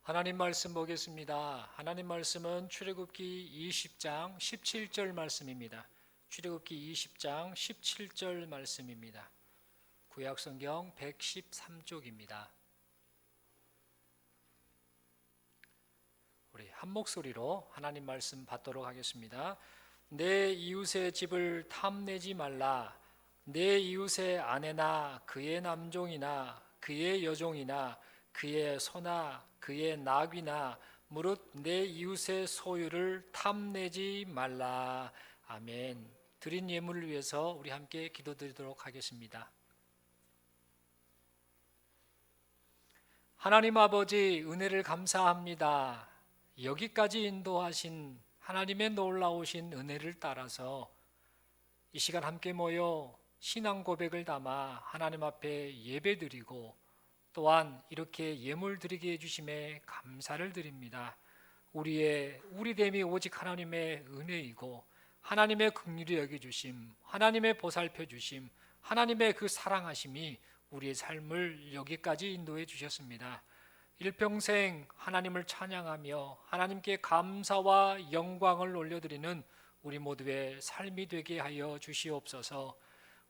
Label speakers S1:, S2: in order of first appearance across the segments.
S1: 하나님 말씀 보겠습니다. 하나님 말씀은 출애굽기 20장 17절 말씀입니다. 출애굽기 20장 17절 말씀입니다. 구약성경 113쪽입니다. 우리 한 목소리로 하나님 말씀 받도록 하겠습니다. 내 이웃의 집을 탐내지 말라. 내 이웃의 아내나 그의 남종이나 그의 여종이나 그의 소나 그의 나귀나 무릇 내 이웃의 소유를 탐내지 말라. 아멘. 드린 예물을 위해서 우리 함께 기도드리도록 하겠습니다. 하나님 아버지, 은혜를 감사합니다. 여기까지 인도하신 하나님의 놀라우신 은혜를 따라서 이 시간 함께 모여 신앙 고백을 담아 하나님 앞에 예배드리고 또한 이렇게 예물 드리게 해주심에 감사를 드립니다. 우리 됨이 오직 하나님의 은혜이고 하나님의 긍휼히 여겨주심, 하나님의 보살펴 주심, 하나님의 그 사랑하심이 우리의 삶을 여기까지 인도해 주셨습니다. 일평생 하나님을 찬양하며 하나님께 감사와 영광을 올려드리는 우리 모두의 삶이 되게 하여 주시옵소서.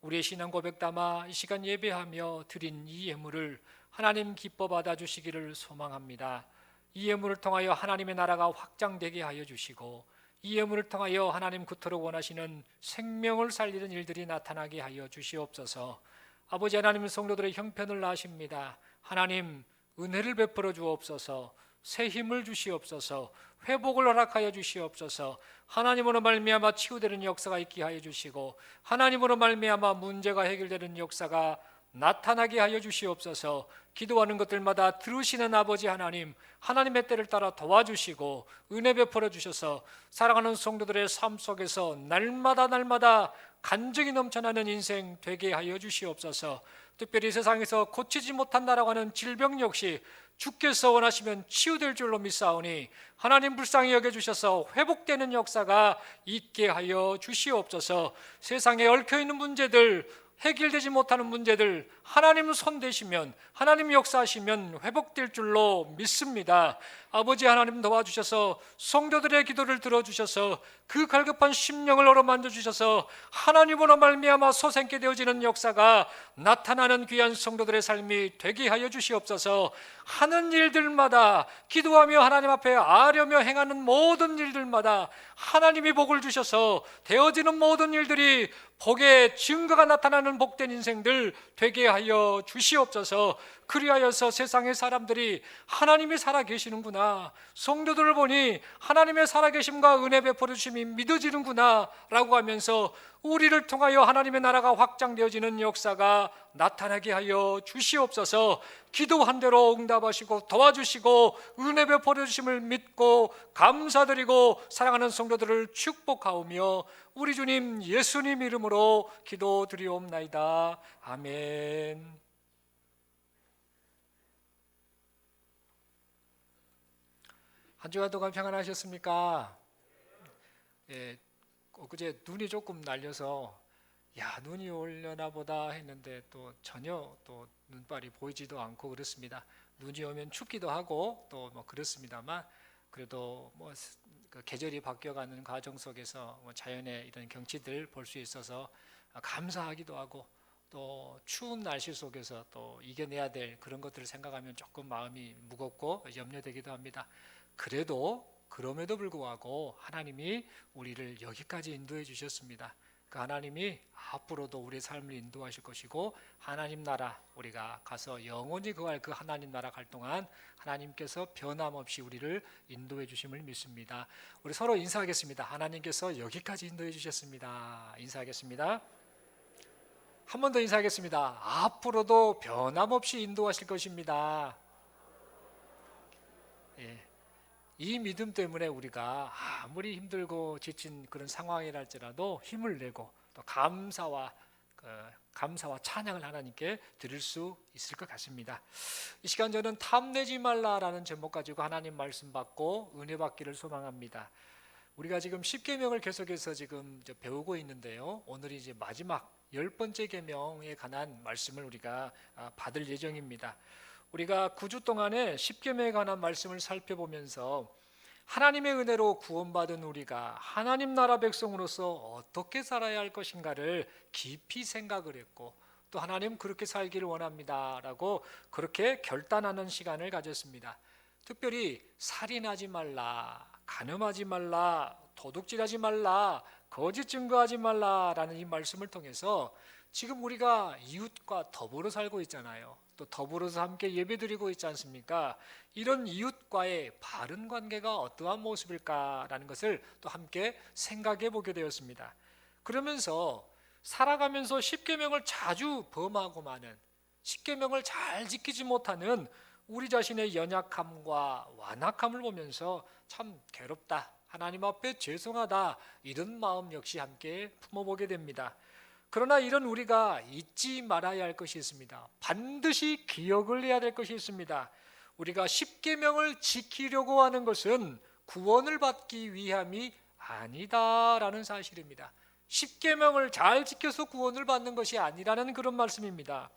S1: 우리의 신앙 고백 담아 이 시간 예배하며 드린 이 예물을 하나님 기뻐 받아 주시기를 소망합니다. 이 예물을 통하여 하나님의 나라가 확장되게 하여 주시고 이 예물을 통하여 하나님 그토록 원하시는 생명을 살리는 일들이 나타나게 하여 주시옵소서. 아버지 하나님, 성도들의 형편을 아십니다. 하나님 은혜를 베풀어 주옵소서. 새 힘을 주시옵소서. 회복을 허락하여 주시옵소서. 하나님으로 말미암아 치유되는 역사가 있게 하여 주시고 하나님으로 말미암아 문제가 해결되는 역사가 나타나게 하여 주시옵소서. 기도하는 것들마다 들으시는 아버지 하나님, 하나님의 때를 따라 도와주시고 은혜 베풀어 주셔서 사랑하는 성도들의 삶 속에서 날마다 간증이 넘쳐나는 인생 되게 하여 주시옵소서. 특별히 세상에서 고치지 못한다라고 하는 질병 역시 주께서 원하시면 치유될 줄로 믿사오니 하나님 불쌍히 여겨주셔서 회복되는 역사가 있게 하여 주시옵소서. 세상에 얽혀있는 문제들, 해결되지 못하는 문제들 하나님 손 대시면, 하나님 역사하시면 회복될 줄로 믿습니다. 아버지 하나님 도와주셔서 성도들의 기도를 들어주셔서 그 갈급한 심령을 어루만져 주셔서 하나님으로 말미암아 소생케 되어지는 역사가 나타나는 귀한 성도들의 삶이 되게 하여 주시옵소서. 하는 일들마다 기도하며 하나님 앞에 아뢰며 행하는 모든 일들마다 하나님이 복을 주셔서 되어지는 모든 일들이 복의 증거가 나타나는 복된 인생들 되게 하여 주시옵소서. 그리하여서 세상의 사람들이 하나님이 살아계시는구나, 성도들을 보니 하나님의 살아계심과 은혜 베풀어 주심이 믿어지는구나 라고 하면서 우리를 통하여 하나님의 나라가 확장되어지는 역사가 나타나게 하여 주시옵소서. 기도한 대로 응답하시고 도와주시고 은혜 베풀어 주심을 믿고 감사드리고 사랑하는 성도들을 축복하오며 우리 주님 예수님 이름으로 기도드리옵나이다. 아멘. 한 주간 동안 평안하셨습니까? 예, 그제 눈이 조금 날려서 눈이 오려나 보다 했는데 또 전혀 또 눈발이 보이지도 않고 그렇습니다. 눈이 오면 춥기도 하고 또 뭐 그렇습니다만 그래도 그 계절이 바뀌어가는 과정 속에서 자연의 이런 경치들 볼 수 있어서 감사하기도 하고 또 추운 날씨 속에서 또 이겨내야 될 그런 것들을 생각하면 조금 마음이 무겁고 염려되기도 합니다. 그럼에도 불구하고 하나님이 우리를 여기까지 인도해 주셨습니다. 그 하나님이 앞으로도 우리의 삶을 인도하실 것이고 하나님 나라 우리가 가서 영원히 거할 그 하나님 나라 갈 동안 하나님께서 변함없이 우리를 인도해 주심을 믿습니다. 우리 서로 인사하겠습니다. 하나님께서 여기까지 인도해 주셨습니다. 인사하겠습니다. 한 번 더 인사하겠습니다. 앞으로도 변함없이 인도하실 것입니다. 예. 이 믿음 때문에 우리가 아무리 힘들고 지친 그런 상황이랄지라도 힘을 내고 또 감사와 찬양을 하나님께 드릴 수 있을 것 같습니다. 이 시간 저는 탐내지 말라라는 제목 가지고 하나님 말씀 받고 은혜 받기를 소망합니다. 우리가 지금 10계명을 계속해서 지금 배우고 있는데요. 오늘이 이제 마지막 10번째 계명에 관한 말씀을 우리가 받을 예정입니다. 우리가 9주 동안에 십계명에 관한 말씀을 살펴보면서 하나님의 은혜로 구원받은 우리가 하나님 나라 백성으로서 어떻게 살아야 할 것인가를 깊이 생각을 했고, 또 하나님 그렇게 살기를 원합니다라고 그렇게 결단하는 시간을 가졌습니다. 특별히 살인하지 말라, 간음하지 말라, 도둑질하지 말라, 거짓 증거하지 말라라는 이 말씀을 통해서 지금 우리가 이웃과 더불어 살고 있잖아요. 또 더불어서 함께 예배드리고 있지 않습니까? 이런 이웃과의 바른 관계가 어떠한 모습일까라는 것을 또 함께 생각해 보게 되었습니다. 그러면서 살아가면서 십계명을 자주 범하고 마는, 십계명을 잘 지키지 못하는 우리 자신의 연약함과 완악함을 보면서 참 괴롭다, 하나님 앞에 죄송하다, 이런 마음 역시 함께 품어보게 됩니다. 그러나 이런 우리가 잊지 말아야 할 것이 있습니다. 반드시 기억을 해야 될 것이 있습니다. 우리가 십계명을 지키려고 하는 것은 구원을 받기 위함이 아니다라는 사실입니다. 십계명을 잘 지켜서 구원을 받는 것이 아니라는 그런 말씀입니다.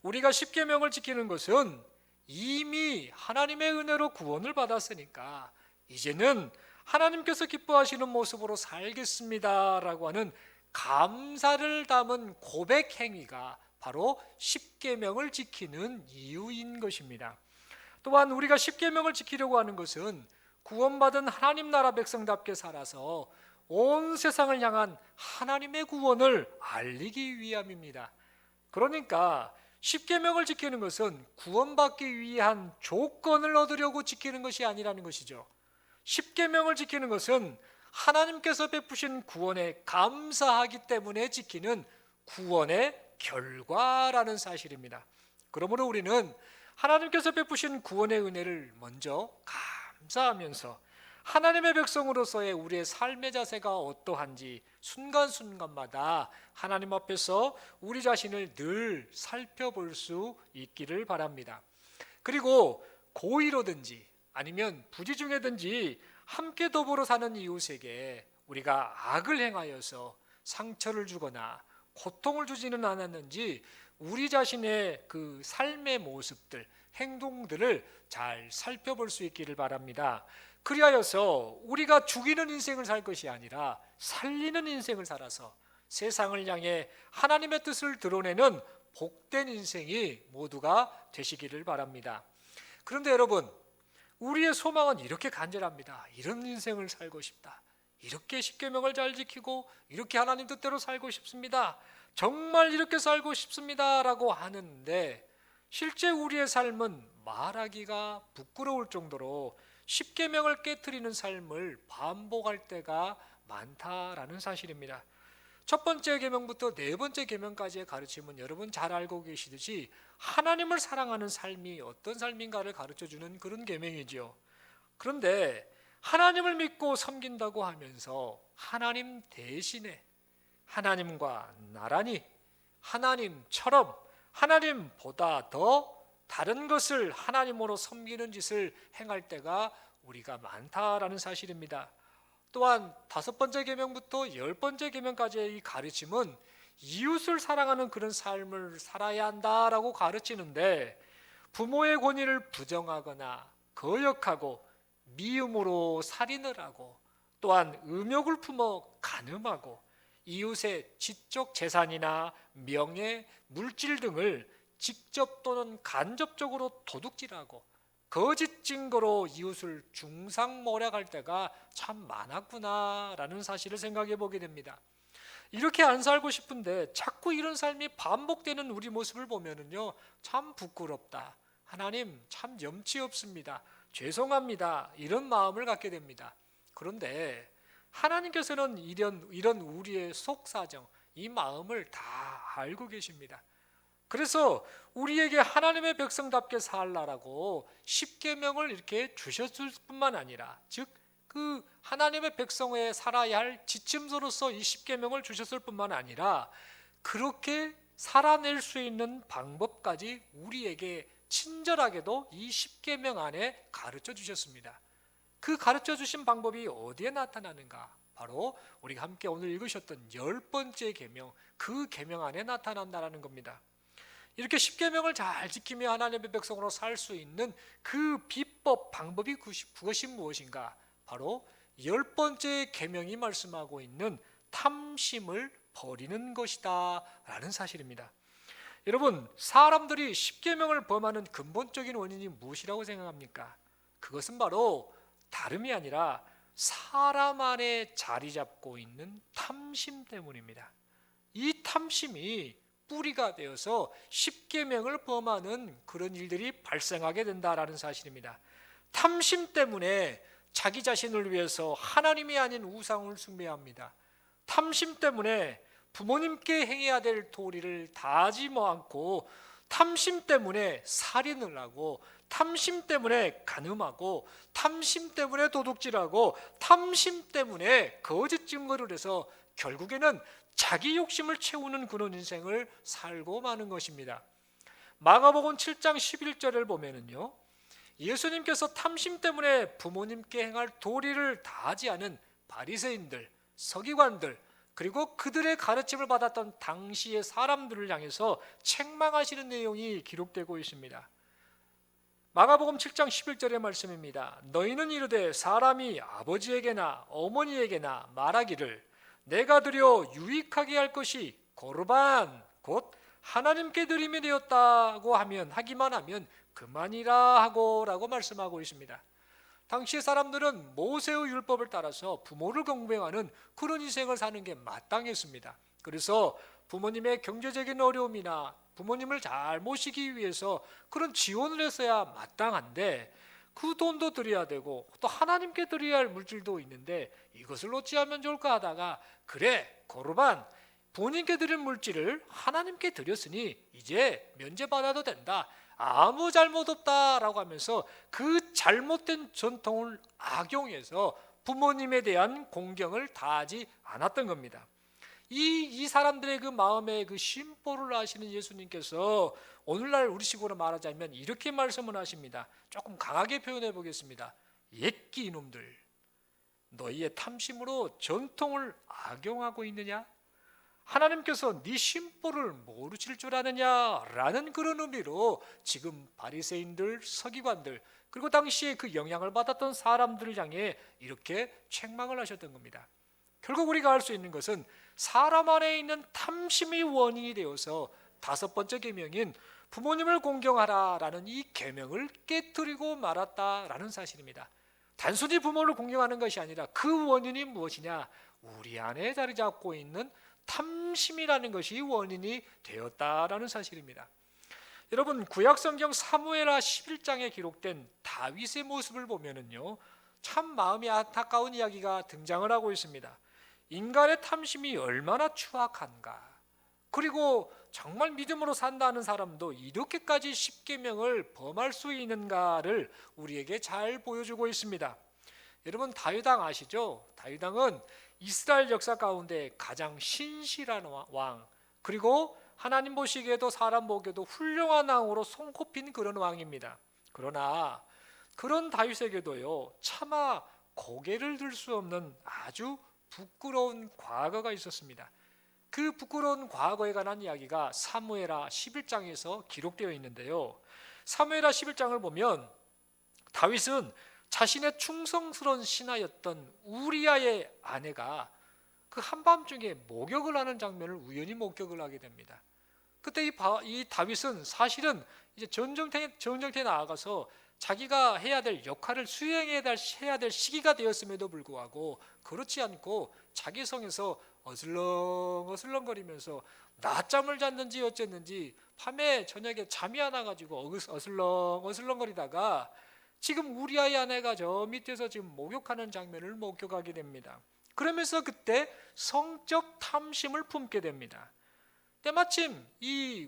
S1: 우리가 십계명을 지키는 것은 이미 하나님의 은혜로 구원을 받았으니까 이제는 하나님께서 기뻐하시는 모습으로 살겠습니다라고 하는 감사를 담은 고백 행위가 바로 십계명을 지키는 이유인 것입니다. 또한 우리가 십계명을 지키려고 하는 것은 구원받은 하나님 나라 백성답게 살아서 온 세상을 향한 하나님의 구원을 알리기 위함입니다. 그러니까 십계명을 지키는 것은 구원받기 위한 조건을 얻으려고 지키는 것이 아니라는 것이죠. 십계명을 지키는 것은 하나님께서 베푸신 구원에 감사하기 때문에 지키는 구원의 결과라는 사실입니다. 그러므로 우리는 하나님께서 베푸신 구원의 은혜를 먼저 감사하면서 하나님의 백성으로서의 우리의 삶의 자세가 어떠한지 순간순간마다 하나님 앞에서 우리 자신을 늘 살펴볼 수 있기를 바랍니다. 그리고 고의로든지 아니면 부지 중에든지 함께 더불어 사는 이웃에게 우리가 악을 행하여서 상처를 주거나 고통을 주지는 않았는지 우리 자신의 그 삶의 모습들, 행동들을 잘 살펴볼 수 있기를 바랍니다. 그리하여서 우리가 죽이는 인생을 살 것이 아니라 살리는 인생을 살아서 세상을 향해 하나님의 뜻을 드러내는 복된 인생이 모두가 되시기를 바랍니다. 그런데 여러분, 우리의 소망은 이렇게 간절합니다. 이런 인생을 살고 싶다. 이렇게 십계명을 잘 지키고 이렇게 하나님 뜻대로 살고 싶습니다. 정말 이렇게 살고 싶습니다라고 하는데 실제 우리의 삶은 말하기가 부끄러울 정도로 십계명을 깨트리는 삶을 반복할 때가 많다라는 사실입니다. 첫 번째 계명부터 네 번째 계명까지의 가르침은 여러분 잘 알고 계시듯이 하나님을 사랑하는 삶이 어떤 삶인가를 가르쳐주는 그런 계명이지요. 그런데 하나님을 믿고 섬긴다고 하면서 하나님 대신에 하나님과 나란히 하나님처럼 하나님보다 더 다른 것을 하나님으로 섬기는 짓을 행할 때가 우리가 많다라는 사실입니다. 또한 다섯 번째 계명부터 열 번째 계명까지의 이 가르침은 이웃을 사랑하는 그런 삶을 살아야 한다라고 가르치는데 부모의 권위를 부정하거나 거역하고 미움으로 살인을 하고 또한 음욕을 품어 간음하고 이웃의 지적 재산이나 명예, 물질 등을 직접 또는 간접적으로 도둑질하고 거짓 증거로 이웃을 중상모략할 때가 참 많았구나라는 사실을 생각해 보게 됩니다. 이렇게 안 살고 싶은데 자꾸 이런 삶이 반복되는 우리 모습을 보면은요, 참 부끄럽다. 하나님 참 염치 없습니다. 죄송합니다. 이런 마음을 갖게 됩니다. 그런데 하나님께서는 이런 우리의 속사정, 이 마음을 다 알고 계십니다. 그래서 우리에게 하나님의 백성답게 살라라고 십계명을 이렇게 주셨을 뿐만 아니라 즉 그 하나님의 백성에 살아야 할 지침서로서 이 십계명을 주셨을 뿐만 아니라 그렇게 살아낼 수 있는 방법까지 우리에게 친절하게도 이 십계명 안에 가르쳐 주셨습니다. 그 가르쳐 주신 방법이 어디에 나타나는가? 바로 우리가 함께 오늘 읽으셨던 열 번째 계명, 그 계명 안에 나타난다라는 겁니다. 이렇게 십계명을 잘 지키며 하나님의 백성으로 살 수 있는 그 비법 방법이 그것이 무엇인가? 바로 10번째 계명이 말씀하고 있는 탐심을 버리는 것이다 라는 사실입니다. 여러분, 사람들이 십계명을 범하는 근본적인 원인이 무엇이라고 생각합니까? 그것은 바로 다름이 아니라 사람 안에 자리 잡고 있는 탐심 때문입니다. 이 탐심이 뿌리가 되어서 십계명을 범하는 그런 일들이 발생하게 된다라는 사실입니다. 탐심 때문에 자기 자신을 위해서 하나님이 아닌 우상을 숭배합니다. 탐심 때문에 부모님께 행해야 될 도리를 다하지 않고, 탐심 때문에 살인을 하고, 탐심 때문에 간음하고, 탐심 때문에 도둑질하고, 탐심 때문에 거짓 증거를 해서 결국에는 자기 욕심을 채우는 그런 인생을 살고 마는 것입니다. 마가복음 7장 11절을 보면은요, 예수님께서 탐심 때문에 부모님께 행할 도리를 다하지 않은 바리새인들, 서기관들, 그리고 그들의 가르침을 받았던 당시의 사람들을 향해서 책망하시는 내용이 기록되고 있습니다. 마가복음 7장 11절의 말씀입니다. 너희는 이르되 사람이 아버지에게나 어머니에게나 말하기를 내가 드려 유익하게 할 것이 고르반 곧 하나님께 드림이 되었다고 하기만 하면 그만이라 하고 라고 말씀하고 있습니다. 당시 사람들은 모세의 율법을 따라서 부모를 공경하는 그런 인생을 사는 게 마땅했습니다. 그래서 부모님의 경제적인 어려움이나 부모님을 잘 모시기 위해서 그런 지원을 했어야 마땅한데, 그 돈도 드려야 되고 또 하나님께 드려야 할 물질도 있는데 이것을 어찌하면 좋을까 하다가, 그래 고르반 부모님께 드린 물질을 하나님께 드렸으니 이제 면제받아도 된다, 아무 잘못 없다라고 하면서 그 잘못된 전통을 악용해서 부모님에 대한 공경을 다하지 않았던 겁니다. 이 사람들의 그 마음의 그 심보를 아시는 예수님께서 오늘날 우리식으로 말하자면 이렇게 말씀을 하십니다. 조금 강하게 표현해 보겠습니다. 옛기 이놈들, 너희의 탐심으로 전통을 악용하고 있느냐? 하나님께서 네 심보를 모르실 줄 아느냐라는 그런 의미로 지금 바리새인들, 서기관들, 그리고 당시에 그 영향을 받았던 사람들을 향해 이렇게 책망을 하셨던 겁니다. 결국 우리가 알 수 있는 것은 사람 안에 있는 탐심이 원인이 되어서 5번째 계명인 부모님을 공경하라라는 이 계명을 깨뜨리고 말았다라는 사실입니다. 단순히 부모를 공경하는 것이 아니라 그 원인이 무엇이냐? 우리 안에 자리 잡고 있는 탐심이라는 것이 원인이 되었다라는 사실입니다. 여러분, 구약성경 사무엘하 11장에 기록된 다윗의 모습을 보면은요, 참 마음이 안타까운 이야기가 등장을 하고 있습니다. 인간의 탐심이 얼마나 추악한가, 그리고 정말 믿음으로 산다는 사람도 이렇게까지 십계명을 범할 수 있는가를 우리에게 잘 보여주고 있습니다. 여러분, 다윗왕 아시죠? 다윗왕은 이스라엘 역사 가운데 가장 신실한 왕, 그리고 하나님 보시기에도 사람 보기에도 훌륭한 왕으로 손꼽힌 그런 왕입니다. 그러나 그런 다윗에게도요, 차마 고개를 들 수 없는 아주 부끄러운 과거가 있었습니다. 그 부끄러운 과거에 관한 이야기가 사무엘하 11장에서 기록되어 있는데요, 사무엘하 11장을 보면 다윗은 자신의 충성스러운 신하였던 우리아의 아내가 그 한밤중에 목욕을 하는 장면을 우연히 목격을 하게 됩니다. 그때 이 다윗은 사실은 이제 전쟁터에 나아가서 자기가 해야 될 역할을 수행해야 될 시기가 되었음에도 불구하고 그렇지 않고 자기 성에서 어슬렁어슬렁거리면서 낮잠을 잤는지 어쨌는지 밤에 저녁에 잠이 안 와가지고 어슬렁어슬렁거리다가 지금 우리아의 아내가 저 밑에서 지금 목욕하는 장면을 목격하게 됩니다. 그러면서 그때 성적 탐심을 품게 됩니다. 때마침 이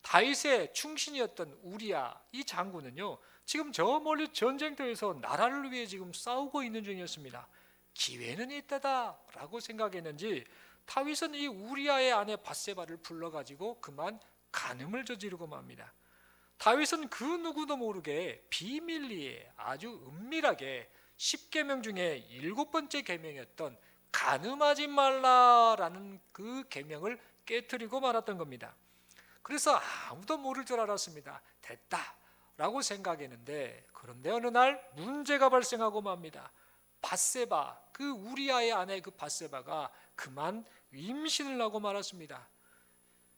S1: 다윗의 충신이었던 우리아 이 장군은요, 지금 저 멀리 전쟁터에서 나라를 위해 지금 싸우고 있는 중이었습니다. 기회는 이때다라고 생각했는지 다윗은 이 우리아의 아내 밧세바를 불러가지고 그만 간음을 저지르고 맙니다. 다윗은 그 누구도 모르게 비밀리에 아주 은밀하게 10계명 중에 7번째 계명이었던 간음하지 말라라는 그 계명을 깨뜨리고 말았던 겁니다. 그래서 아무도 모를 줄 알았습니다. 됐다 라고 생각했는데, 그런데 어느 날 문제가 발생하고 맙니다. 밧세바, 그 우리아의 아내 그 밧세바가 그만 임신을 하고 말았습니다.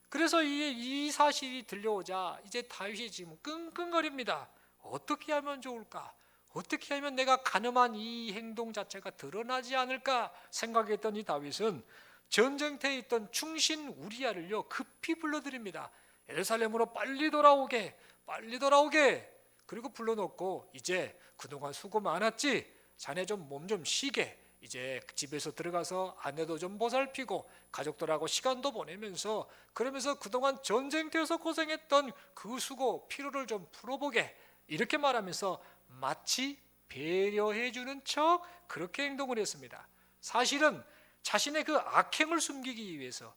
S1: 그래서 이 사실이 들려오자 이제 다윗이 지금 끙끙거립니다. 어떻게 하면 좋을까? 어떻게 하면 내가 간음한 이 행동 자체가 드러나지 않을까 생각했던 이 다윗은 전쟁터에 있던 충신 우리아를요 급히 불러드립니다. 예루살렘으로 빨리 돌아오게, 빨리 돌아오게. 그리고 불러놓고, 이제 그동안 수고 많았지? 자네 좀 몸 좀 쉬게. 이제 집에서 들어가서 아내도 좀 보살피고 가족들하고 시간도 보내면서, 그러면서 그동안 전쟁터에서 고생했던 그 수고 피로를 좀 풀어보게, 이렇게 말하면서 마치 배려해주는 척 그렇게 행동을 했습니다. 사실은 자신의 그 악행을 숨기기 위해서,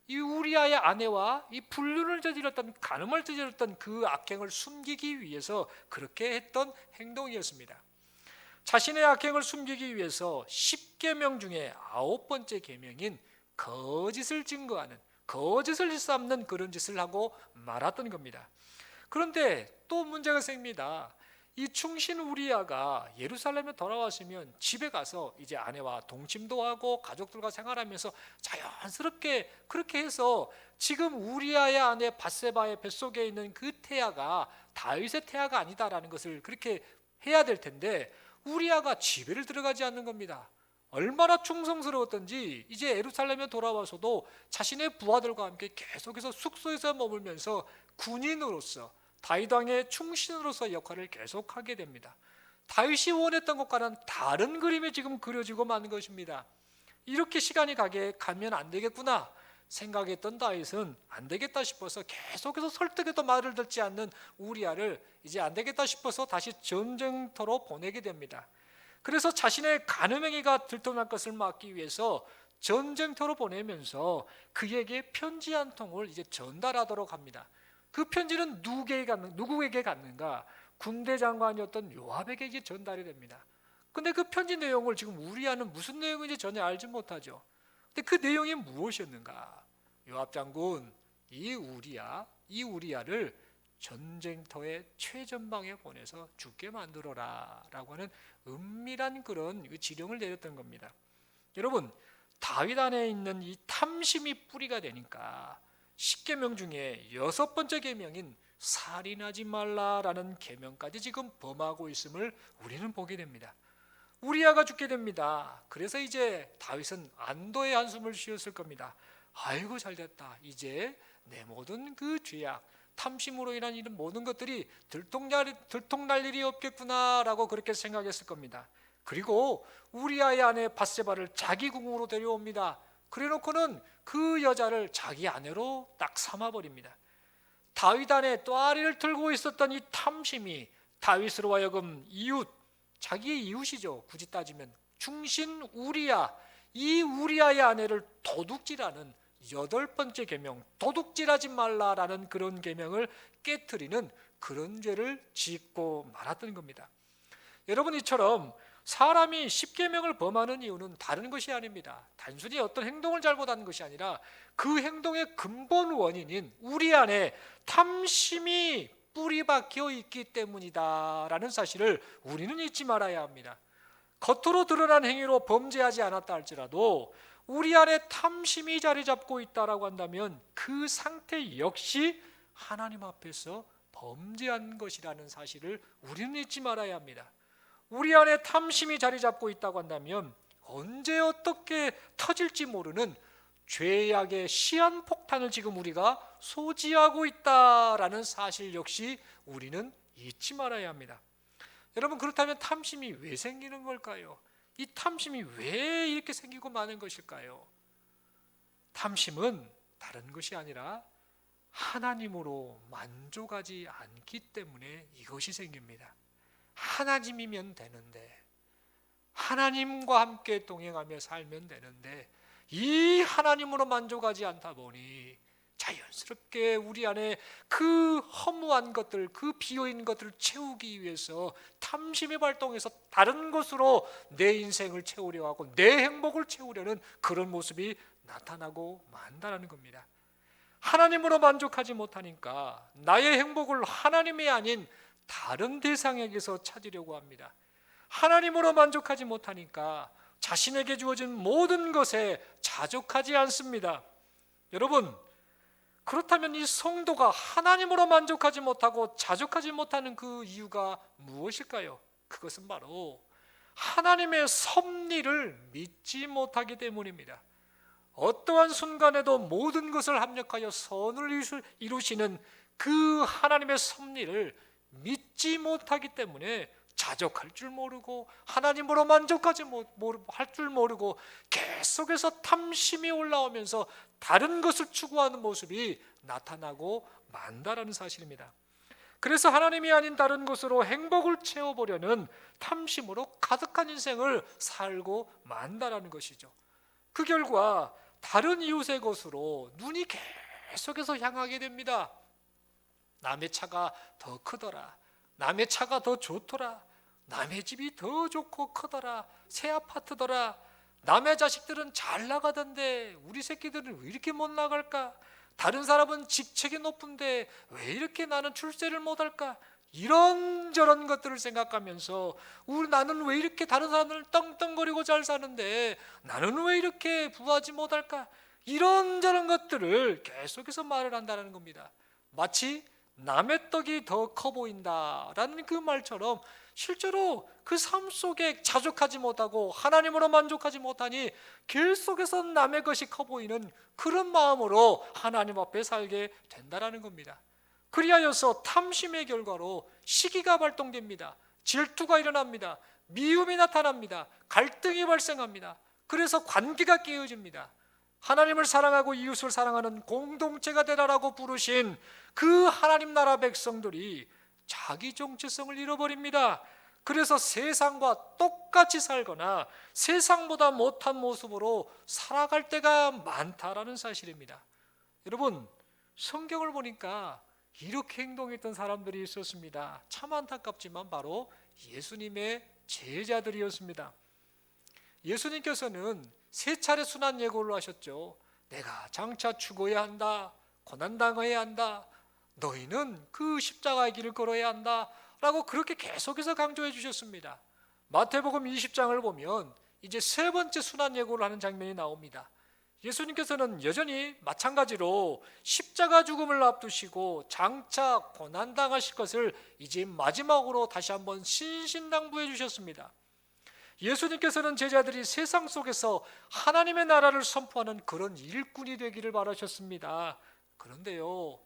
S1: 이 우리아의 아내와 이 불륜을 저질렀던, 간음을 저질렀던 그 악행을 숨기기 위해서 그렇게 했던 행동이었습니다. 자신의 악행을 숨기기 위해서 10계명 중에 9번째 계명인 거짓을 증거하는, 거짓을 일삼는 그런 짓을 하고 말았던 겁니다. 그런데 또 문제가 생깁니다. 이 충신 우리아가 예루살렘에 돌아왔으면 집에 가서 이제 아내와 동침도 하고 가족들과 생활하면서 자연스럽게 그렇게 해서 지금 우리아의 아내 밧세바의 뱃속에 있는 그 태아가 다윗의 태아가 아니다라는 것을 그렇게 해야 될 텐데, 우리아가 집에를 들어가지 않는 겁니다. 얼마나 충성스러웠던지 이제 예루살렘에 돌아와서도 자신의 부하들과 함께 계속해서 숙소에서 머물면서 군인으로서, 다윗 왕의 충신으로서 역할을 계속하게 됩니다. 다윗이 원했던 것과는 다른 그림이 지금 그려지고 마는 것입니다. 이렇게 시간이 가면 안 되겠구나 생각했던 다윗은 안 되겠다 싶어서 계속해서 설득해도 말을 듣지 않는 우리아를 이제 안 되겠다 싶어서 다시 전쟁터로 보내게 됩니다. 그래서 자신의 간음행위가 들통날 것을 막기 위해서 전쟁터로 보내면서 그에게 편지 한 통을 이제 전달하도록 합니다. 그 편지는 누구에게 갔는가? 군대 장관이었던 요압에게 이제 전달이 됩니다. 근데 그 편지 내용을 지금 우리아는 무슨 내용인지 전혀 알지 못하죠. 근데 그 내용이 무엇이었는가? 요압 장군, 이 우리아를 전쟁터의 최전방에 보내서 죽게 만들어라 라고 하는 은밀한 그런 지령을 내렸던 겁니다. 여러분, 다윗 안에 있는 이 탐심이 뿌리가 되니까 10계명 중에 6번째 계명인 살인하지 말라라는 계명까지 지금 범하고 있음을 우리는 보게 됩니다. 우리아가 죽게 됩니다. 그래서 이제 다윗은 안도의 한숨을 쉬었을 겁니다. 아이고 잘됐다. 이제 내 모든 그 죄악, 탐심으로 인한 이런 모든 것들이 들통날 일이 없겠구나라고 그렇게 생각했을 겁니다. 그리고 우리아의 아내 밧세바를 자기 궁으로 데려옵니다. 그래놓고는 그 여자를 자기 아내로 딱 삼아버립니다. 다윗 안에 또아리를 들고 있었던 이 탐심이 다윗으로 하여금 자기의 이웃이죠. 굳이 따지면 충신 우리아, 이 우리아의 아내를 도둑질하는 8번째 계명, 도둑질하지 말라라는 그런 계명을 깨트리는 그런 죄를 짓고 말았던 겁니다. 여러분, 이처럼 사람이 10계명을 범하는 이유는 다른 것이 아닙니다. 단순히 어떤 행동을 잘못한 것이 아니라 그 행동의 근본 원인인 우리 안에 탐심이 뿌리 박혀 있기 때문이다라는 사실을 우리는 잊지 말아야 합니다. 겉으로 드러난 행위로 범죄하지 않았다 할지라도 우리 안에 탐심이 자리 잡고 있다라고 한다면 그 상태 역시 하나님 앞에서 범죄한 것이라는 사실을 우리는 잊지 말아야 합니다. 우리 안에 탐심이 자리 잡고 있다고 한다면 언제 어떻게 터질지 모르는 죄악의 시한폭탄을 지금 우리가 소지하고 있다라는 사실 역시 우리는 잊지 말아야 합니다. 여러분, 그렇다면 탐심이 왜 생기는 걸까요? 이 탐심이 왜 이렇게 생기고 마는 것일까요? 탐심은 다른 것이 아니라 하나님으로 만족하지 않기 때문에 이것이 생깁니다. 하나님이면 되는데, 하나님과 함께 동행하며 살면 되는데, 이 하나님으로 만족하지 않다 보니 자연스럽게 우리 안에 그 허무한 것들, 그 비어있는 것들을 채우기 위해서 탐심이 발동해서 다른 것으로 내 인생을 채우려 하고 내 행복을 채우려는 그런 모습이 나타나고 만다라는 겁니다. 하나님으로 만족하지 못하니까 나의 행복을 하나님이 아닌 다른 대상에게서 찾으려고 합니다. 하나님으로 만족하지 못하니까 자신에게 주어진 모든 것에 자족하지 않습니다. 여러분, 그렇다면 이 성도가 하나님으로 만족하지 못하고 자족하지 못하는 그 이유가 무엇일까요? 그것은 바로 하나님의 섭리를 믿지 못하기 때문입니다. 어떠한 순간에도 모든 것을 합력하여 선을 이루시는 그 하나님의 섭리를 믿지 못하기 때문에 자족할 줄 모르고 하나님으로 만족하지 할 줄 모르고 계속해서 탐심이 올라오면서 다른 것을 추구하는 모습이 나타나고 만다라는 사실입니다. 그래서 하나님이 아닌 다른 것으로 행복을 채워보려는 탐심으로 가득한 인생을 살고 만다라는 것이죠. 그 결과 다른 이웃의 것으로 눈이 계속해서 향하게 됩니다. 남의 차가 더 크더라, 남의 차가 더 좋더라, 남의 집이 더 좋고 크더라, 새 아파트더라, 남의 자식들은 잘 나가던데 우리 새끼들은 왜 이렇게 못 나갈까? 다른 사람은 직책이 높은데 왜 이렇게 나는 출세를 못할까? 이런저런 것들을 생각하면서 나는 왜 이렇게 다른 사람들은 떵떵거리고 잘 사는데 나는 왜 이렇게 부하지 못할까? 이런저런 것들을 계속해서 말을 한다는 겁니다. 마치 남의 떡이 더 커 보인다라는 그 말처럼 실제로 그 삶 속에 자족하지 못하고 하나님으로 만족하지 못하니 계속해서 남의 것이 커 보이는 그런 마음으로 하나님 앞에 살게 된다는 겁니다. 그리하여서 탐심의 결과로 시기가 발동됩니다. 질투가 일어납니다. 미움이 나타납니다. 갈등이 발생합니다. 그래서 관계가 깨어집니다. 하나님을 사랑하고 이웃을 사랑하는 공동체가 되라라고 부르신 그 하나님 나라 백성들이 자기 정체성을 잃어버립니다. 그래서 세상과 똑같이 살거나 세상보다 못한 모습으로 살아갈 때가 많다라는 사실입니다. 여러분, 성경을 보니까 이렇게 행동했던 사람들이 있었습니다. 참 안타깝지만 바로 예수님의 제자들이었습니다. 예수님께서는 3차례 순환 예고를 하셨죠. 내가 장차 죽어야 한다, 고난당해야 한다, 너희는 그 십자가의 길을 걸어야 한다 라고 그렇게 계속해서 강조해 주셨습니다. 마태복음 20장을 보면 이제 3번째 순환 예고를 하는 장면이 나옵니다. 예수님께서는 여전히 마찬가지로 십자가 죽음을 앞두시고 장차 고난당하실 것을 이제 마지막으로 다시 한번 신신당부해 주셨습니다. 예수님께서는 제자들이 세상 속에서 하나님의 나라를 선포하는 그런 일꾼이 되기를 바라셨습니다. 그런데요,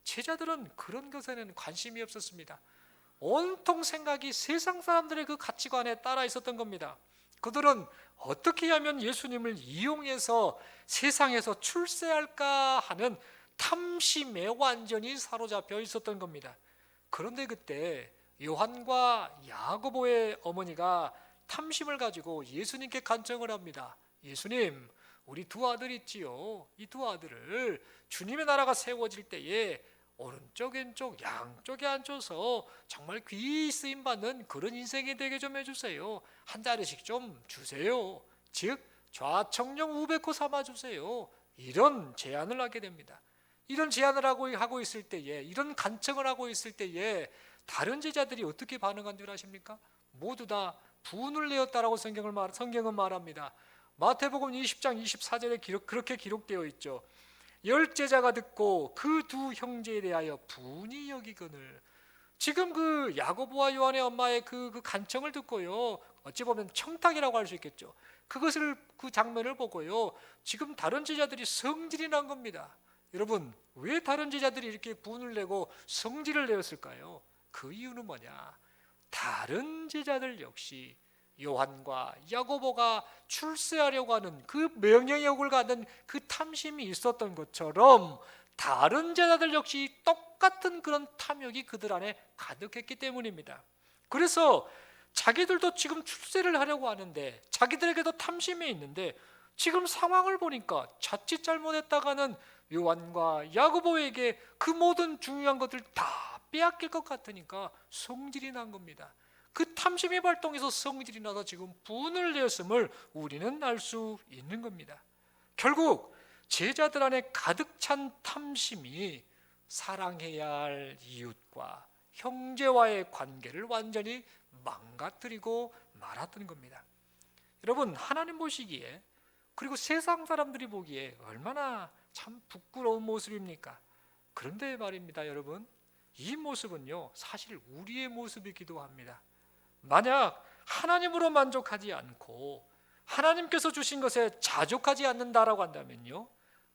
S1: 제자들은 그런 것에는 관심이 없었습니다. 온통 생각이 세상 사람들의 그 가치관에 따라 있었던 겁니다. 그들은 어떻게 하면 예수님을 이용해서 세상에서 출세할까 하는 탐심에 완전히 사로잡혀 있었던 겁니다. 그런데 그때 요한과 야고보의 어머니가 탐심을 가지고 예수님께 간청을 합니다. 예수님, 우리 2 아들 있지요. 이 2 아들을 주님의 나라가 세워질 때에 오른쪽 왼쪽 양쪽에 앉혀서 정말 귀히 쓰임받는 그런 인생이 되게 좀 해주세요. 한 자리씩 좀 주세요. 즉 좌청령 우베코 삼아주세요. 이런 제안을 하게 됩니다. 이런 제안을 하고 있을 때에, 이런 간청을 하고 있을 때에 다른 제자들이 어떻게 반응한 줄 아십니까? 모두 다 분을 내었다라고 성경은 말합니다. 마태복음 20장 24절에 그렇게 기록되어 있죠. 10제자가 듣고 그 2 형제에 대하여 분이 여기거늘. 지금 그 야고보와 요한의 엄마의 그 간청을 듣고요, 어찌 보면 청탁이라고 할 수 있겠죠. 그 장면을 보고요, 지금 다른 제자들이 성질이 난 겁니다. 여러분, 왜 다른 제자들이 이렇게 분을 내고 성질을 내었을까요? 그 이유는 뭐냐? 다른 제자들 역시 요한과 야고보가 출세하려고 하는 그 명예욕을 갖는 그 탐심이 있었던 것처럼 다른 제자들 역시 똑같은 그런 탐욕이 그들 안에 가득했기 때문입니다. 그래서 자기들도 지금 출세를 하려고 하는데, 자기들에게도 탐심이 있는데, 지금 상황을 보니까 자칫 잘못했다가는 요한과 야고보에게 그 모든 중요한 것들 다 빼앗길 것 같으니까 성질이 난 겁니다. 그 탐심이 발동해서 성질이 나서 지금 분을 내었음을 우리는 알 수 있는 겁니다. 결국 제자들 안에 가득 찬 탐심이 사랑해야 할 이웃과 형제와의 관계를 완전히 망가뜨리고 말았던 겁니다. 여러분, 하나님 보시기에, 그리고 세상 사람들이 보기에 얼마나 참 부끄러운 모습입니까? 그런데 말입니다, 여러분, 이 모습은요 사실 우리의 모습이기도 합니다. 만약 하나님으로 만족하지 않고 하나님께서 주신 것에 자족하지 않는다라고 한다면요,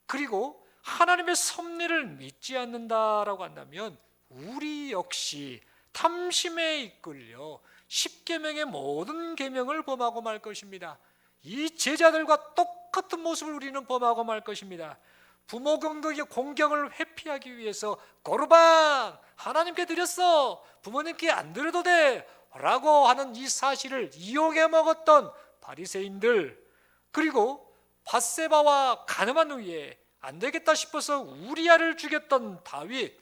S1: 그리고 하나님의 섭리를 믿지 않는다라고 한다면 우리 역시 탐심에 이끌려 십계명의 모든 계명을 범하고 말 것입니다. 이 제자들과 똑같은 모습을 우리는 범하고 말 것입니다. 부모 공경을 회피하기 위해서 거르반 하나님께 드렸어, 부모님께 안 드려도 돼 라고 하는 이 사실을 이용해 먹었던 바리새인들, 그리고 밧세바와 가늠한 후에 안 되겠다 싶어서 우리아를 죽였던 다윗,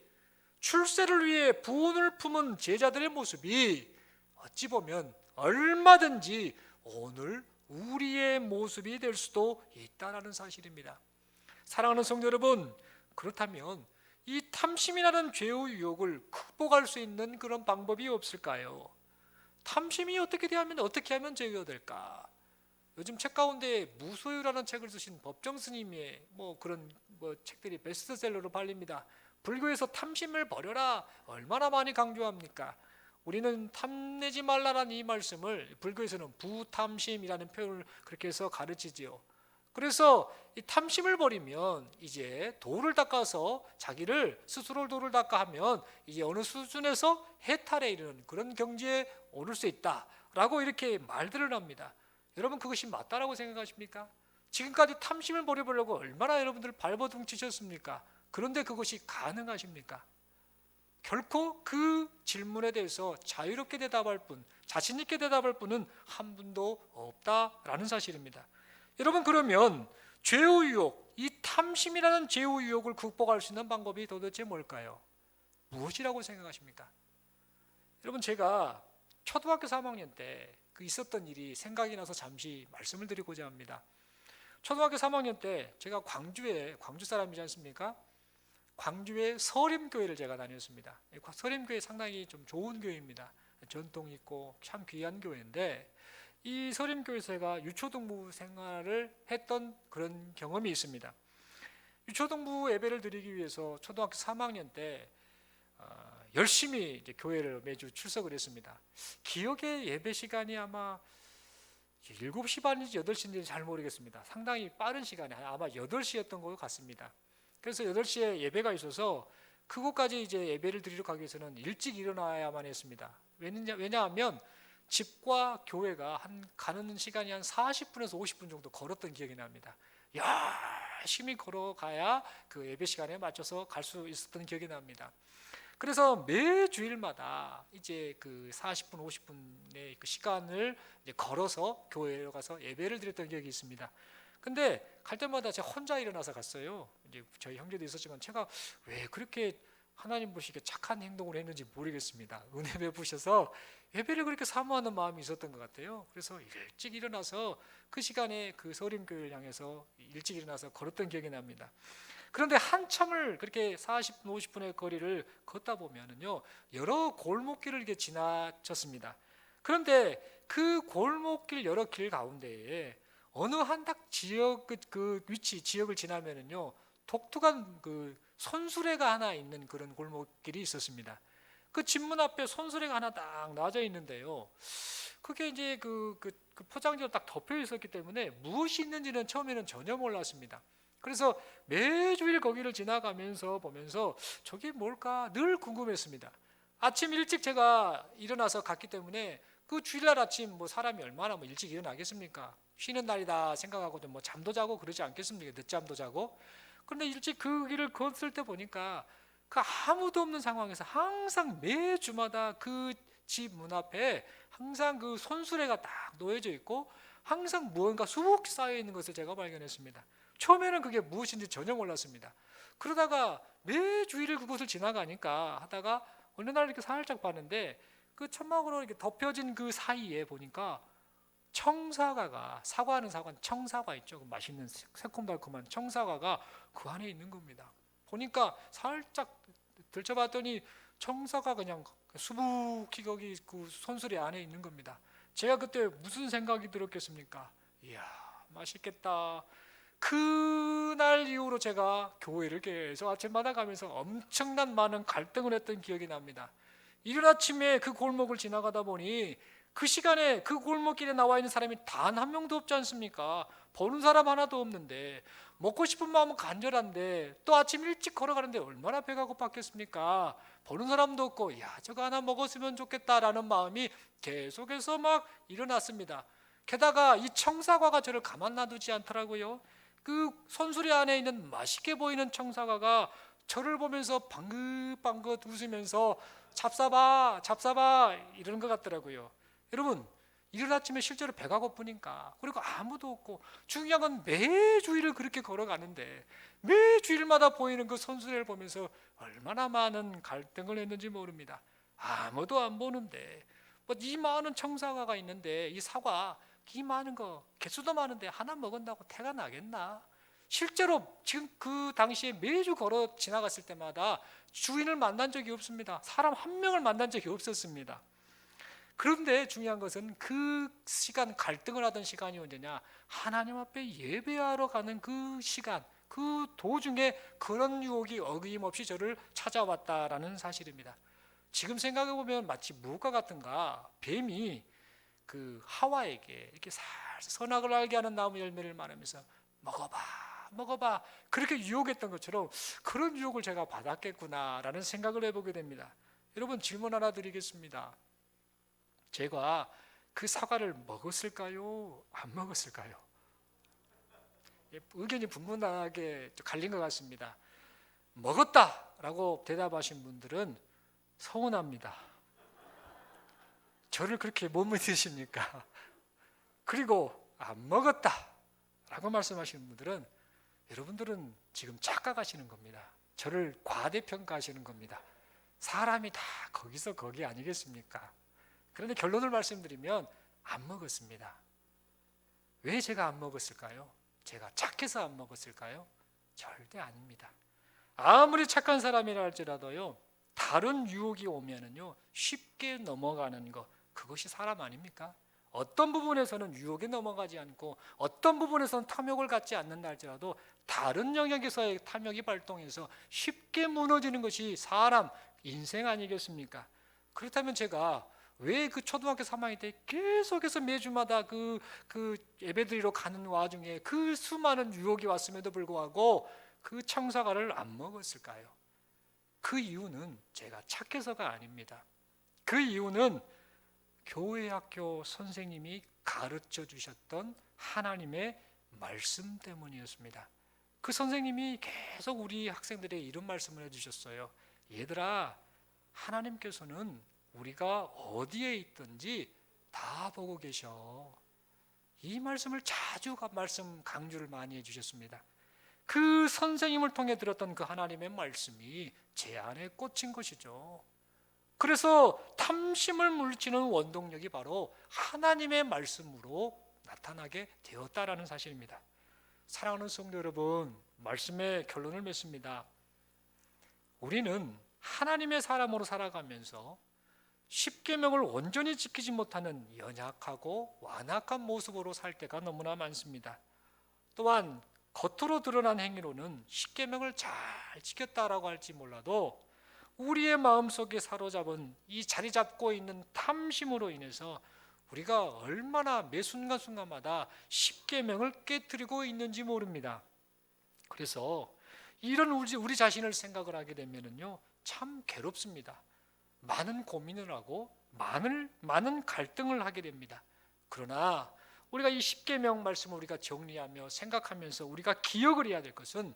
S1: 출세를 위해 부운을 품은 제자들의 모습이 어찌 보면 얼마든지 오늘 우리의 모습이 될 수도 있다는 사실입니다. 사랑하는 성도 여러분, 그렇다면 이 탐심이라는 죄의 유혹을 극복할 수 있는 그런 방법이 없을까요? 탐심이 어떻게 하면 제어가 될까? 요즘 책 가운데 무소유라는 책을 쓰신 법정 스님의 그런 책들이 베스트셀러로 팔립니다. 불교에서 탐심을 버려라 얼마나 많이 강조합니까? 우리는 탐내지 말라라는 이 말씀을 불교에서는 부탐심이라는 표현을 그렇게 해서 가르치지요. 그래서 이 탐심을 버리면 이제 도를 닦아서 자기를 스스로 도를 닦아 하면 이제 어느 수준에서 해탈에 이르는 그런 경지에 오를 수 있다라고 이렇게 말들을 합니다. 여러분, 그것이 맞다라고 생각하십니까? 지금까지 탐심을 버려보려고 얼마나 여러분들 발버둥 치셨습니까? 그런데 그것이 가능하십니까? 결코 그 질문에 대해서 자유롭게 대답할 분, 자신 있게 대답할 분은 한 분도 없다라는 사실입니다. 여러분, 그러면 죄의 유혹, 이 탐심이라는 죄의 유혹을 극복할 수 있는 방법이 도대체 뭘까요? 무엇이라고 생각하십니까? 여러분, 제가 초등학교 3학년 때 그 있었던 일이 생각이 나서 잠시 말씀을 드리고자 합니다. 초등학교 3학년 때 제가 광주 사람이지 않습니까? 광주의 서림교회를 제가 다녔습니다. 서림교회 상당히 좀 좋은 교회입니다. 전통 있고 참 귀한 교회인데, 이 서림교회에서 제가 유초등부 생활을 했던 그런 경험이 있습니다. 유초등부 예배를 드리기 위해서 초등학교 3학년 때 열심히 이제 교회를 매주 출석을 했습니다. 기억의 예배 시간이 아마 7시 반인지 8시인지 잘 모르겠습니다. 상당히 빠른 시간에 아마 8시였던 것 같습니다. 그래서 8시에 예배가 있어서 그곳까지 이제 예배를 드리러 가기 위해서는 일찍 일어나야만 했습니다. 왜냐하면 집과 교회가 가는 시간이 한 40분에서 50분 정도 걸었던 기억이 납니다. 열심히 걸어가야 그 예배 시간에 맞춰서 갈 수 있었던 기억이 납니다. 그래서 매 주일마다 이제 그 40분, 50분의 그 시간을 이제 걸어서 교회로 가서 예배를 드렸던 기억이 있습니다. 근데 갈 때마다 제가 혼자 일어나서 갔어요. 이제 저희 형제도 있었지만 제가 왜 그렇게 하나님 보시기에 착한 행동을 했는지 모르겠습니다. 은혜 베푸셔서 예배를 그렇게 사모하는 마음이 있었던 것 같아요. 그래서 일찍 일어나서 그 시간에 그 서림교회를 향해서 일찍 일어나서 걸었던 기억이 납니다. 그런데 한참을 그렇게 40분, 50분의 거리를 걷다 보면은요, 여러 골목길을 이렇게 지나쳤습니다. 그런데 그 골목길 여러 길 가운데에 어느 한 딱 지역 그 위치 지역을 지나면은요, 독특한 그 손수레가 하나 있는 그런 골목길이 있었습니다. 그 집문 앞에 손수레가 하나 딱 놔져 있는데요, 그게 이제 그 포장지로 딱 덮여 있었기 때문에 무엇이 있는지는 처음에는 전혀 몰랐습니다. 그래서 매주일 거기를 지나가면서 보면서 저게 뭘까 늘 궁금했습니다. 아침 일찍 제가 일어나서 갔기 때문에 그 주일날 아침 사람이 얼마나 일찍 일어나겠습니까? 쉬는 날이다 생각하고 좀 잠도 자고 그러지 않겠습니까? 늦잠도 자고. 그런데 일찍 그 길을 걷을 때 보니까 그 아무도 없는 상황에서 항상 매주마다 그 집 문 앞에 항상 그 손수레가 딱 놓여져 있고 항상 무언가 수북 쌓여 있는 것을 제가 발견했습니다. 처음에는 그게 무엇인지 전혀 몰랐습니다. 그러다가 매주일 그곳을 지나가니까 하다가 어느 날 이렇게 살짝 봤는데 그 천막으로 이렇게 덮여진 그 사이에 보니까 청사과가, 사과는 청사과 있죠. 그 맛있는 새콤달콤한 청사과가 그 안에 있는 겁니다. 보니까 살짝 들춰봤더니 청사과 그냥 수북히 거기 그 손수레 안에 있는 겁니다. 제가 그때 무슨 생각이 들었겠습니까? 이야, 맛있겠다. 그날 이후로 제가 교회를 계속 아침마다 가면서 엄청난 많은 갈등을 했던 기억이 납니다. 이른 아침에 그 골목을 지나가다 보니 그 시간에 그 골목길에 나와 있는 사람이 단 한 명도 없지 않습니까? 보는 사람 하나도 없는데, 먹고 싶은 마음은 간절한데, 또 아침 일찍 걸어가는데 얼마나 배가 고팠겠습니까? 보는 사람도 없고, 야, 저거 하나 먹었으면 좋겠다라는 마음이 계속해서 막 일어났습니다. 게다가 이 청사과가 저를 가만 놔두지 않더라고요. 그 손수레 안에 있는 맛있게 보이는 청사과가 저를 보면서 방긋방긋 웃으면서 잡사봐 잡사봐 이러는 것 같더라고요. 여러분, 이른 아침에 실제로 배가 고프니까, 그리고 아무도 없고, 중요한 건 매 주일을 그렇게 걸어가는데 매 주일마다 보이는 그 손수레를 보면서 얼마나 많은 갈등을 했는지 모릅니다. 아무도 안 보는데 뭐 이 많은 청사과가 있는데, 이 사과 이 많은 거 개수도 많은데 하나 먹은다고 태가 나겠나? 실제로 지금 그 당시에 매주 걸어 지나갔을 때마다 주인을 만난 적이 없습니다. 사람 한 명을 만난 적이 없었습니다. 그런데 중요한 것은 그 시간, 갈등을 하던 시간이 언제냐? 하나님 앞에 예배하러 가는 그 시간, 그 도중에 그런 유혹이 어김없이 저를 찾아왔다라는 사실입니다. 지금 생각해 보면 마치 무엇과 같은가? 뱀이 그 하와에게 이렇게 살살 선악을 알게 하는 나무 열매를 말하면서 먹어봐 그렇게 유혹했던 것처럼 그런 유혹을 제가 받았겠구나라는 생각을 해보게 됩니다. 여러분, 질문 하나 드리겠습니다. 제가 그 사과를 먹었을까요? 안 먹었을까요? 의견이 분분하게 갈린 것 같습니다. 먹었다라고 대답하신 분들은 서운합니다. 저를 그렇게 못 믿으십니까? 그리고 안 먹었다라고 말씀하시는 분들은, 여러분들은 지금 착각하시는 겁니다. 저를 과대평가하시는 겁니다. 사람이 다 거기서 거기 아니겠습니까? 그런데 결론을 말씀드리면 안 먹었습니다. 왜 제가 안 먹었을까요? 제가 착해서 안 먹었을까요? 절대 아닙니다. 아무리 착한 사람이라 할지라도요, 다른 유혹이 오면은요 쉽게 넘어가는 것, 그것이 사람 아닙니까? 어떤 부분에서는 유혹에 넘어가지 않고 어떤 부분에서는 탐욕을 갖지 않는다 할지라도 다른 영역에서의 탐욕이 발동해서 쉽게 무너지는 것이 사람 인생 아니겠습니까? 그렇다면 제가 왜 그 초등학교 3학년 때 계속해서 매주마다 그 예배드리러 가는 와중에 그 수많은 유혹이 왔음에도 불구하고 그 청사과를 안 먹었을까요? 그 이유는 제가 착해서가 아닙니다. 그 이유는 교회 학교 선생님이 가르쳐 주셨던 하나님의 말씀 때문이었습니다. 그 선생님이 계속 우리 학생들에게 이런 말씀을 해주셨어요. 얘들아, 하나님께서는 우리가 어디에 있든지 다 보고 계셔. 이 말씀을 자주 강조를 많이 해주셨습니다. 그 선생님을 통해 들었던 그 하나님의 말씀이 제 안에 꽂힌 것이죠. 그래서 탐심을 물리치는 원동력이 바로 하나님의 말씀으로 나타나게 되었다라는 사실입니다. 사랑하는 성도 여러분, 말씀의 결론을 맺습니다. 우리는 하나님의 사람으로 살아가면서 십계명을 온전히 지키지 못하는 연약하고 완악한 모습으로 살 때가 너무나 많습니다. 또한 겉으로 드러난 행위로는 십계명을 잘 지켰다라고 할지 몰라도 우리의 마음속에 사로잡은 이 자리 잡고 있는 탐심으로 인해서 우리가 얼마나 매 순간순간마다 십계명을 깨뜨리고 있는지 모릅니다. 그래서 이런 우리 자신을 생각을 하게 되면은요 참 괴롭습니다. 많은 고민을 하고 많은 갈등을 하게 됩니다. 그러나 우리가 이 십계명 말씀을 우리가 정리하며 생각하면서 우리가 기억을 해야 될 것은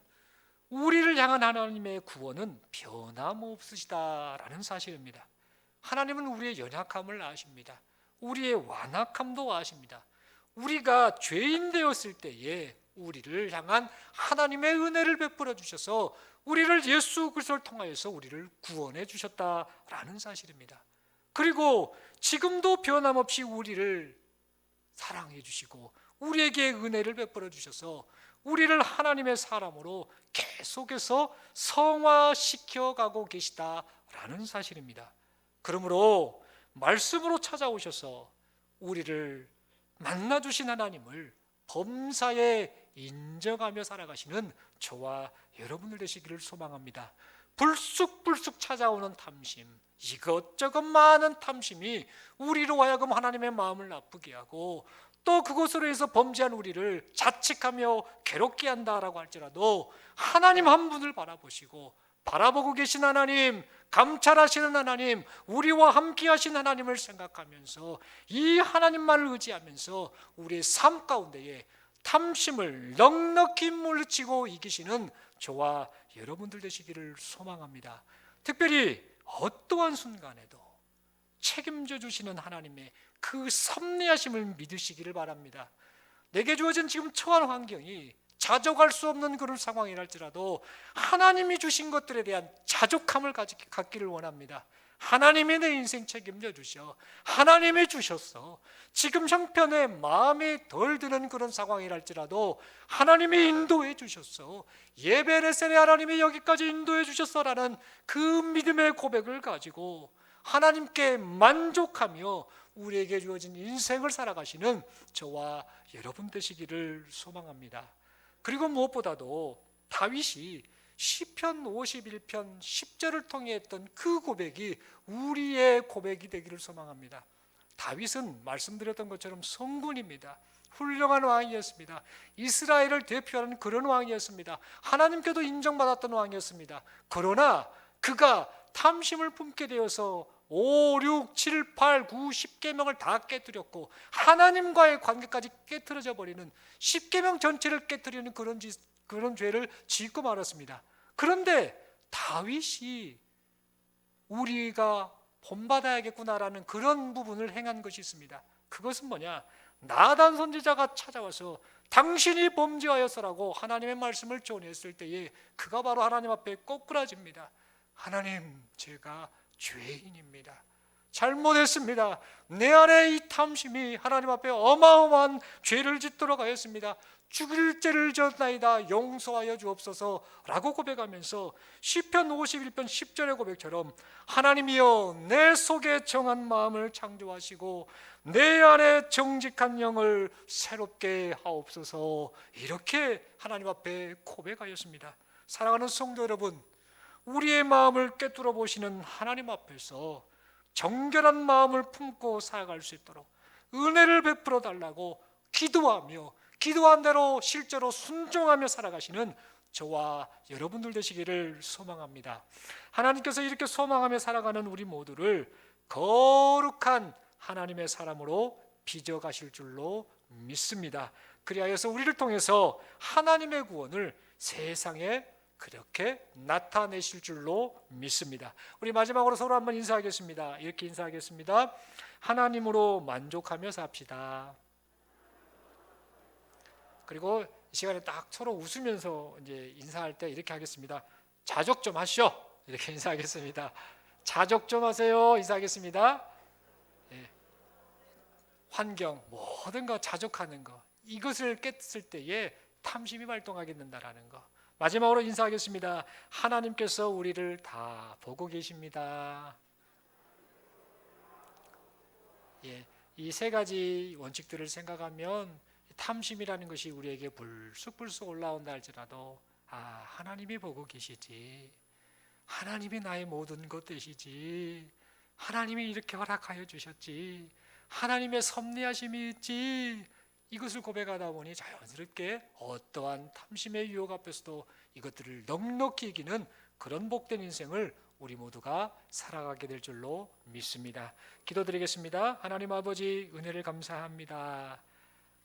S1: 우리를 향한 하나님의 구원은 변함없으시다라는 사실입니다. 하나님은 우리의 연약함을 아십니다. 우리의 완악함도 아십니다. 우리가 죄인 되었을 때에 우리를 향한 하나님의 은혜를 베풀어 주셔서 우리를 예수 그리스도를 통하여서 우리를 구원해 주셨다라는 사실입니다. 그리고 지금도 변함없이 우리를 사랑해 주시고 우리에게 은혜를 베풀어 주셔서 우리를 하나님의 사람으로 계속해서 성화시켜 가고 계시다라는 사실입니다. 그러므로 말씀으로 찾아오셔서 우리를 만나주신 하나님을 범사에 인정하며 살아가시는 저와 여러분들 되시기를 소망합니다. 불쑥불쑥 찾아오는 탐심, 이것저것 많은 탐심이 우리로 하여금 하나님의 마음을 나쁘게 하고 또 그것으로 해서 범죄한 우리를 자책하며 괴롭게 한다라고 할지라도 하나님 한 분을 바라보시고 바라보고 계신 하나님, 감찰하시는 하나님, 우리와 함께 하신 하나님을 생각하면서 이 하나님만을 의지하면서 우리의 삶 가운데에 탐심을 넉넉히 물리치고 이기시는 저와 여러분들 되시기를 소망합니다. 특별히 어떠한 순간에도 책임져 주시는 하나님의 그 섭리하심을 믿으시기를 바랍니다. 내게 주어진 지금 처한 환경이 자족할 수 없는 그런 상황이랄지라도 하나님이 주신 것들에 대한 자족함을 갖기를 원합니다. 하나님이 내 인생 책임져 주셔, 하나님이 주셨어. 지금 형편에 마음이 덜 드는 그런 상황이랄지라도 하나님이 인도해 주셨어. 예배레셀에 하나님이 여기까지 인도해 주셨어라는 그 믿음의 고백을 가지고 하나님께 만족하며 우리에게 주어진 인생을 살아가시는 저와 여러분 되시기를 소망합니다. 그리고 무엇보다도 다윗이 시편 51편 10절을 통해 했던 그 고백이 우리의 고백이 되기를 소망합니다. 다윗은 말씀드렸던 것처럼 성군입니다. 훌륭한 왕이었습니다. 이스라엘을 대표하는 그런 왕이었습니다. 하나님께도 인정받았던 왕이었습니다. 그러나 그가 탐심을 품게 되어서 5, 6, 7, 8, 9, 10계명을 다 깨뜨렸고 하나님과의 관계까지 깨트려져 버리는 10계명 전체를 깨뜨리는 그런 죄를 짓고 말았습니다. 그런데 다윗이 우리가 본받아야겠구나라는 그런 부분을 행한 것이 있습니다. 그것은 뭐냐? 나단 선지자가 찾아와서 당신이 범죄하였으라고 하나님의 말씀을 전했을 때에 그가 바로 하나님 앞에 꼬꾸라집니다. 하나님, 제가 죄인입니다. 잘못했습니다. 내 안에 이 탐심이 하나님 앞에 어마어마한 죄를 짓도록 하였습니다. 죽일 죄를 졌나이다 용서하여 주옵소서 라고 고백하면서 시편 51편 10절의 고백처럼 하나님이여 내 속에 정한 마음을 창조하시고 내 안에 정직한 영을 새롭게 하옵소서, 이렇게 하나님 앞에 고백하였습니다. 사랑하는 성도 여러분, 우리의 마음을 꿰뚫어 보시는 하나님 앞에서 정결한 마음을 품고 살아갈 수 있도록 은혜를 베풀어 달라고 기도하며 기도한 대로 실제로 순종하며 살아가시는 저와 여러분들 되시기를 소망합니다. 하나님께서 이렇게 소망하며 살아가는 우리 모두를 거룩한 하나님의 사람으로 빚어가실 줄로 믿습니다. 그리하여서 우리를 통해서 하나님의 구원을 세상에 그렇게 나타내실 줄로 믿습니다. 우리 마지막으로 서로 한번 인사하겠습니다. 이렇게 인사하겠습니다. 하나님으로 만족하며 삽시다. 그리고 이 시간에 딱 서로 웃으면서 이제 인사할 때 이렇게 하겠습니다. 자족 좀 하시오. 이렇게 인사하겠습니다. 자족 좀 하세요. 인사하겠습니다. 예. 환경 모든 거 자족하는 거, 이것을 깼을 때에 탐심이 발동하게 된다라는 거. 마지막으로 인사하겠습니다. 하나님께서 우리를 다 보고 계십니다. 예, 이 세 가지 원칙들을 생각하면 탐심이라는 것이 우리에게 불쑥불쑥 올라온다 할지라도 하나님이 보고 계시지, 하나님이 나의 모든 것 되시지, 하나님이 이렇게 허락하여 주셨지, 하나님의 섭리하심이 있지, 이것을 고백하다 보니 자연스럽게 어떠한 탐심의 유혹 앞에서도 이것들을 넉넉히 이기는 그런 복된 인생을 우리 모두가 살아가게 될 줄로 믿습니다. 기도드리겠습니다. 하나님 아버지, 은혜를 감사합니다.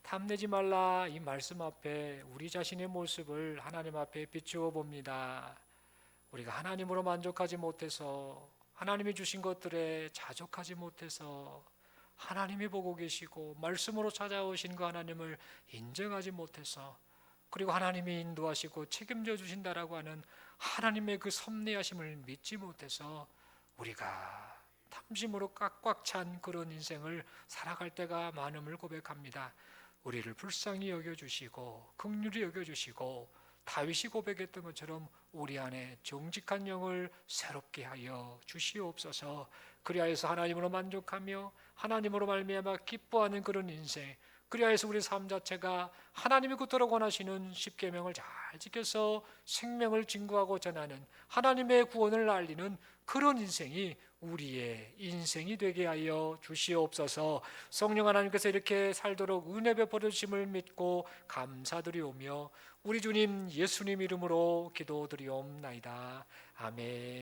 S1: 탐내지 말라 이 말씀 앞에 우리 자신의 모습을 하나님 앞에 비추어 봅니다. 우리가 하나님으로 만족하지 못해서, 하나님이 주신 것들에 자족하지 못해서, 하나님이 보고 계시고 말씀으로 찾아오신 그 하나님을 인정하지 못해서, 그리고 하나님이 인도하시고 책임져 주신다라고 하는 하나님의 그 섭리하심을 믿지 못해서 우리가 탐심으로 꽉꽉 찬 그런 인생을 살아갈 때가 많음을 고백합니다. 우리를 불쌍히 여겨주시고 긍휼히 여겨주시고 다윗이 고백했던 것처럼 우리 안에 정직한 영을 새롭게 하여 주시옵소서. 그리하여서 하나님으로 만족하며 하나님으로 말미암아 기뻐하는 그런 인생, 그리하여서 우리 삶 자체가 하나님이 그토록 원하시는 십계명을 잘 지켜서 생명을 증거하고 전하는 하나님의 구원을 알리는 그런 인생이 우리의 인생이 되게 하여 주시옵소서. 성령 하나님께서 이렇게 살도록 은혜 베풀어 주심을 믿고 감사드리오며 우리 주님 예수님 이름으로 기도드리옵나이다. 아멘.